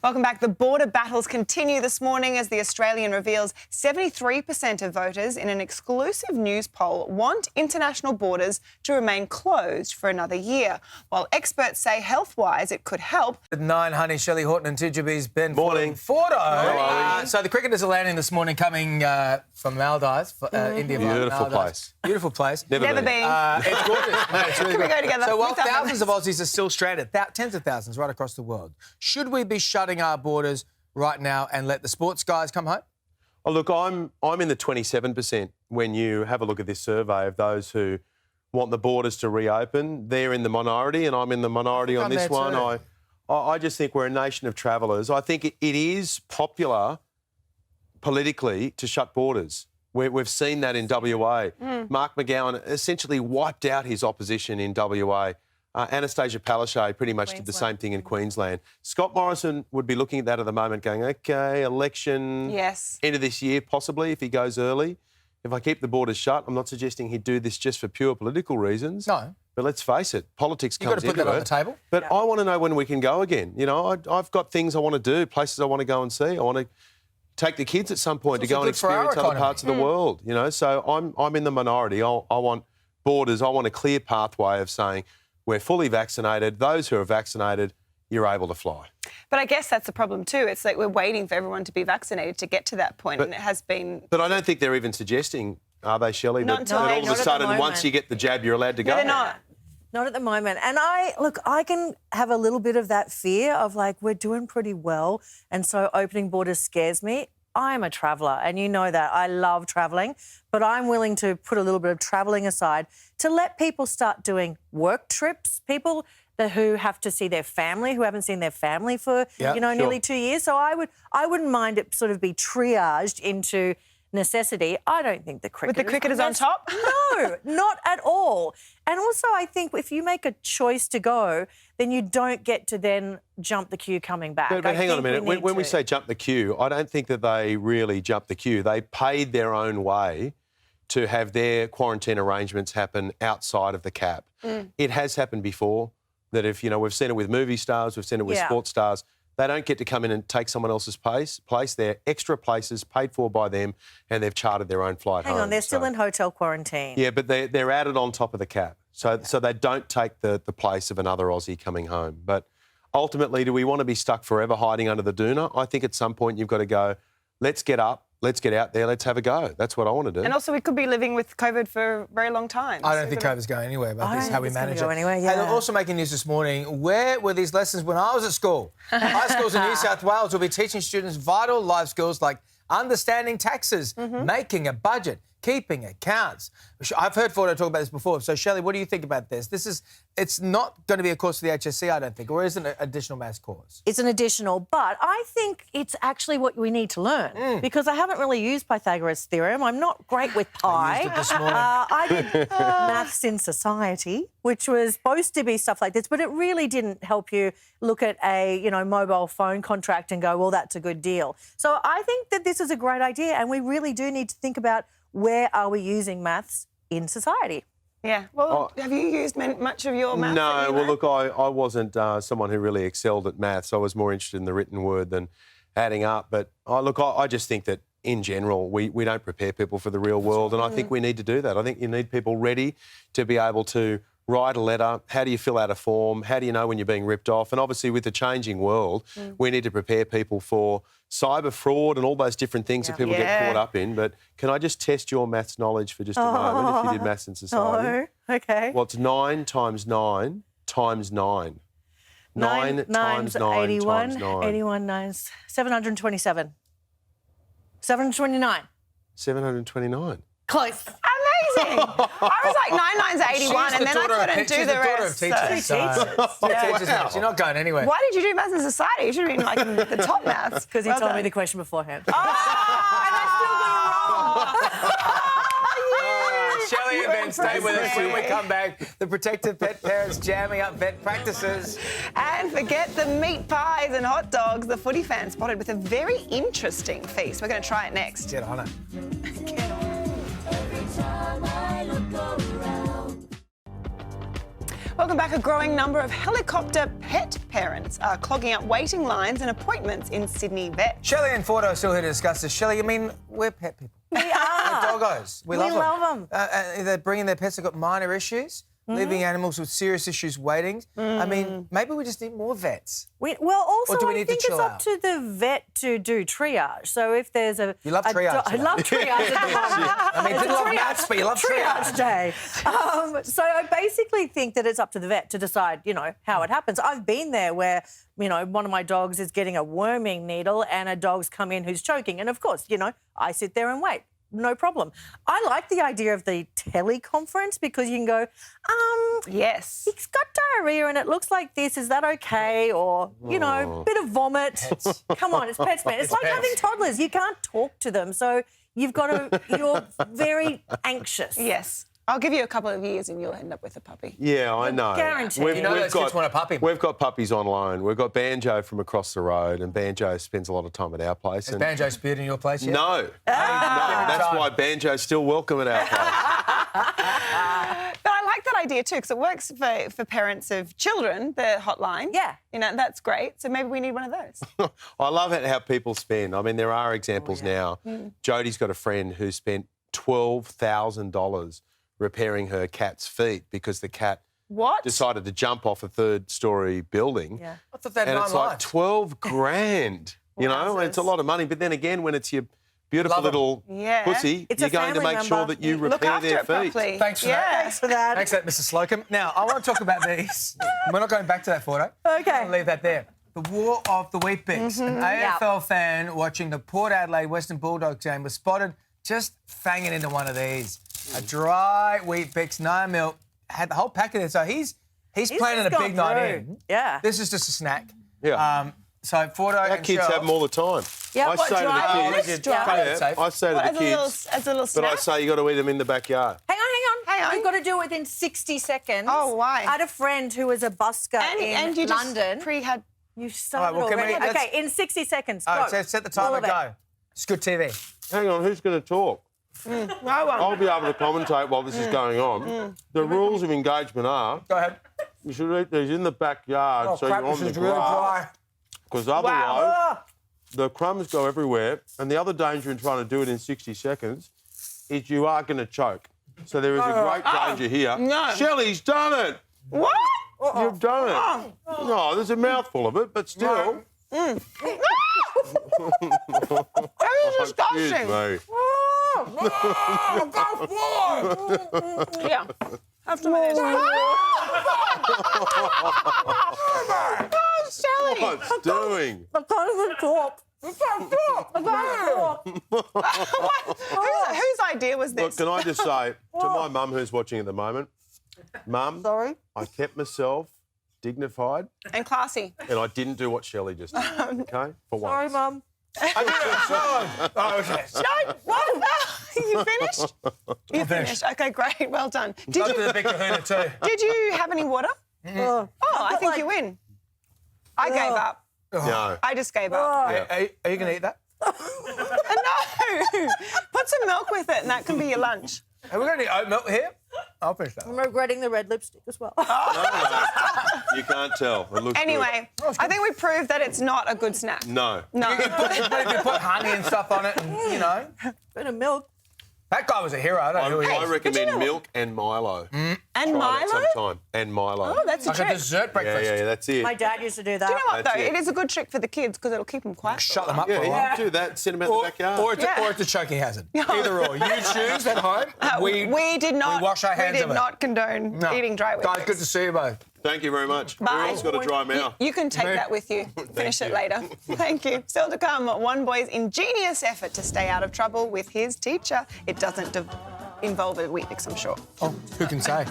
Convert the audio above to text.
Welcome back. The border battles continue this morning as The Australian reveals 73% of voters in an exclusive news poll want international borders to remain closed for another year, while experts say health-wise it could help. At 9, Honey, Shelley Horton and Tujubi's Ben Morning. Fordo. So the cricketers are landing this morning coming from Maldives, India. Beautiful Maldives. place. Beautiful place. Never been. It's gorgeous. No, it's really Can we good. go together? So while We've done thousands this. of Aussies are still stranded, tens of thousands right across the world, should we be shutting our borders right now and let the sports guys come home? Oh, look, I'm in the 27% when you have a look at this survey of those who want the borders to reopen. They're in the minority and I'm in the minority on this one. I just think we're a nation of travellers. I think it is popular politically to shut borders. We've seen that in WA. Mark McGowan essentially wiped out his opposition in WA. Anastasia Palaszczuk pretty much did the same thing in Queensland. Scott Morrison would be looking at that at the moment going, OK, election end of this year possibly if he goes early. If I keep the borders shut, I'm not suggesting he'd do this just for pure political reasons. No. But let's face it, politics comes into it. You've got to put that on the table. But I want to know when we can go again. You know, I've got things I want to do, places I want to go and see. I want to take the kids at some point to go and experience other parts of the world, you know. So I'm in the minority. I want borders. I want a clear pathway of saying we're fully vaccinated. Those who are vaccinated, you're able to fly. But I guess that's the problem too. It's like we're waiting for everyone to be vaccinated to get to that point, and it has been... But I don't think they're even suggesting, are they, Shelley, that all of a not sudden once you get the jab, you're allowed to go? No, they're not. Not at the moment. And I can have a little bit of that fear of like, we're doing pretty well, and so opening borders scares me. I'm a traveller, and you know that. I love travelling, but I'm willing to put a little bit of travelling aside to let people start doing work trips, people who have to see their family, who haven't seen their family for, nearly 2 years. So I wouldn't mind it sort of be triaged into necessity. I don't think the cricketers... With the cricketers on top? No, not at all. And also I think if you make a choice to go, then you don't get to then jump the queue coming back. But hang on a minute. When we say jump the queue, I don't think that they really jumped the queue. They paid their own way to have their quarantine arrangements happen outside of the cap. It has happened before that if, you know, we've seen it with movie stars, we've seen it with sports stars, they don't get to come in and take someone else's place. They're extra places paid for by them and they've chartered their own flight home. Hang on, they're still in hotel quarantine. Yeah, but they're added on top of the cap. So they don't take the place of another Aussie coming home. But ultimately, do we want to be stuck forever hiding under the doona? I think at some point you've got to go, let's get up, let's get out there, let's have a go. That's what I want to do. And also we could be living with COVID for a very long time. I don't think COVID's going anywhere, but this is how we manage it. Anywhere, Hey, they're also making news this morning. Where were these lessons when I was at school? High schools in New South Wales will be teaching students vital life skills like understanding taxes, making a budget, keeping accounts. I've heard Fordo talk about this before. So, Shelley, what do you think about this? It's not going to be a course for the HSC, I don't think, or is it an additional maths course? It's an additional, but I think it's actually what we need to learn because I haven't really used Pythagoras' theorem. I'm not great with pi. I used it this morning. I did maths in society, which was supposed to be stuff like this, but it really didn't help you look at a, mobile phone contract and go, well, that's a good deal. So I think that this is a great idea, and we really do need to think about where are we using maths in society. Yeah. Well, have you used much of your maths? No. Well, look, I wasn't someone who really excelled at maths. I was more interested in the written word than adding up. But, I just think that, in general, we don't prepare people for the real world, and I think we need to do that. I think you need people ready to be able to write a letter. How do you fill out a form? How do you know when you're being ripped off? And obviously, with the changing world, we need to prepare people for cyber fraud and all those different things that people get caught up in. But can I just test your maths knowledge for just a moment, if you did maths in society? No, OK. Well, it's 9 times 9 times 9. 9 times 9 81, times 9. 81 nines, 727. 729. 729. Close. Amazing. I was like 9 9's 81 and then I couldn't do the rest. She's the daughter of teachers. You're not going anywhere. Why did you do maths in society? You should have been like in the top maths. Because he told me the question beforehand. And I still got it wrong. Shelley and Ben, stay with us when we come back. The Protective Pet Parents jamming up vet practices. And forget the meat pies and hot dogs. The footy fans spotted with a very interesting feast. We're going to try it next. Get on it. Get on. Welcome Welcome back. A growing number of helicopter pet parents are clogging up waiting lines and appointments in Sydney vets. Shelley and Fordo are still here to discuss this. Shelley, I mean, we're pet people. We are. We're doggos. We love them. 'em. They're bringing their pets that got minor issues, leaving animals with serious issues waiting. I mean, maybe we just need more vets. Also, Or do we I need to think it's chill up out? to the vet to do triage. So if there's a... You love triage, I love triage at the moment. I mean, you didn't love maths, but you love Triage triage. day. So I basically think that it's up to the vet to decide, how it happens. I've been there where, one of my dogs is getting a worming needle and a dog's come in who's choking. And, of course, I sit there and wait. No problem. I like the idea of the teleconference because you can go, Yes. he's got diarrhea and it looks like this. Is that okay? Or, bit of vomit. Come on, it's pets, man. It's like pets. having toddlers. You can't talk to them. So you've got to, you're very anxious. Yes. I'll give you a couple of years and you'll end up with a puppy. Yeah, I know. Guaranteed. You know those kids want a puppy. We've got puppies on loan. We've got Banjo from across the road, and Banjo spends a lot of time at our place. Has Banjo speared in your place yet? No. No, that's why Banjo's still welcome at our place. But I like that idea too because it works for parents of children, the hotline. Yeah. That's great. So maybe we need one of those. I love it how people spend. I mean, there are examples now. Jodie's got a friend who spent $12,000 repairing her cat's feet because the cat What? decided to jump off a third-storey building. Yeah. I thought they had And 9 it's like lives. 12 grand, and it's a lot of money. But then again, when it's your beautiful Love 'em. little Yeah. pussy, It's you're a going to family make sure member. that you Look repair after their it feet. properly. Thanks for yeah. that. Thanks for that. Thanks for that, Mr. Slocum. Now, I want to talk about these. We're not going back to that photo. Okay. I'll leave that there. The War of the Weet-Bix. An AFL fan watching the Port Adelaide Western Bulldogs game was spotted just fanging into one of these. A dry Weet-Bix, no milk, had the whole pack of it. So he's planning a just big got night through. in. Yeah. This is just a snack. Yeah. So Fordo Our and kids Shell- have them all the time. Yeah, I what, say to dry the Weet-Bix? kids, Dry. Play it safe. I say to the As a little, kids, as a little but snack. I say you got to eat them in the backyard. Hang on. Hang on. You've got to do it within 60 seconds. Oh, why? I had a friend who was a busker and in you just London. had. You started well, can we- already. let's- Okay, in 60 seconds. Oh, go. so set the timer, All of it. go. It's good TV. Hang on, who's going to talk? No one. I'll be able to commentate while this is going on. The rules of engagement are Go ahead. you should eat these in the backyard Oh, so crap, you're on this the is really grass. dry. Because otherwise, Ah! the crumbs go everywhere. And the other danger in trying to do it in 60 seconds is you are going to choke. So there is a great danger here. no. Shelley's done it. What? You've done it. No, there's a mouthful of it, but still. That is Excuse disgusting. me. Yeah. Have some of this. Oh, Sally. What's doing? I can't even talk. I can't talk. Whose idea was Look, this? can I just say to my mum who's watching at the moment, Mum, Sorry? I kept myself dignified And classy. and I didn't do what Shelley just did, okay? For Sorry, once. Mum. Oh, okay. No, what? You finished? You finished. Okay, great. Well done. Go to the big kahuna too. Did you have any water? Oh, I think you win. I gave up. No. I just gave up. Are you going to eat that? No. Put some milk with it and that can be your lunch. Have we got any oat milk here? I'll finish that. I'm regretting the red lipstick as well. You can't tell. It looks Anyway, I think we proved that it's not a good snack. good. No. No. You could put honey and stuff on it and, Bit of milk. That guy was a hero. I don't know who he I is. recommend milk and Milo. And Try that Milo? sometime. And Milo. Oh, that's a Like a trick. dessert yeah, breakfast. yeah, that's it. My dad used to do that. You know what, That's though? it. It is a good trick for the kids because it'll keep them quiet. Shut them up Yeah, for a you while. can do that. Sit them out in the backyard. Or Yeah. it's a choking hazard. Either or. You choose at home. We did not. We wash our hands We of did it. not condone No. eating dry Guys, Weet-Bix. good to see you both. Thank you very much. Bye. We've also got a dry mouth. You can take that with you. Finish it you. later. Thank you. Still to come, one boy's ingenious effort to stay out of trouble with his teacher. It doesn't involve a Weet-Bix, I'm sure. Oh, who can say?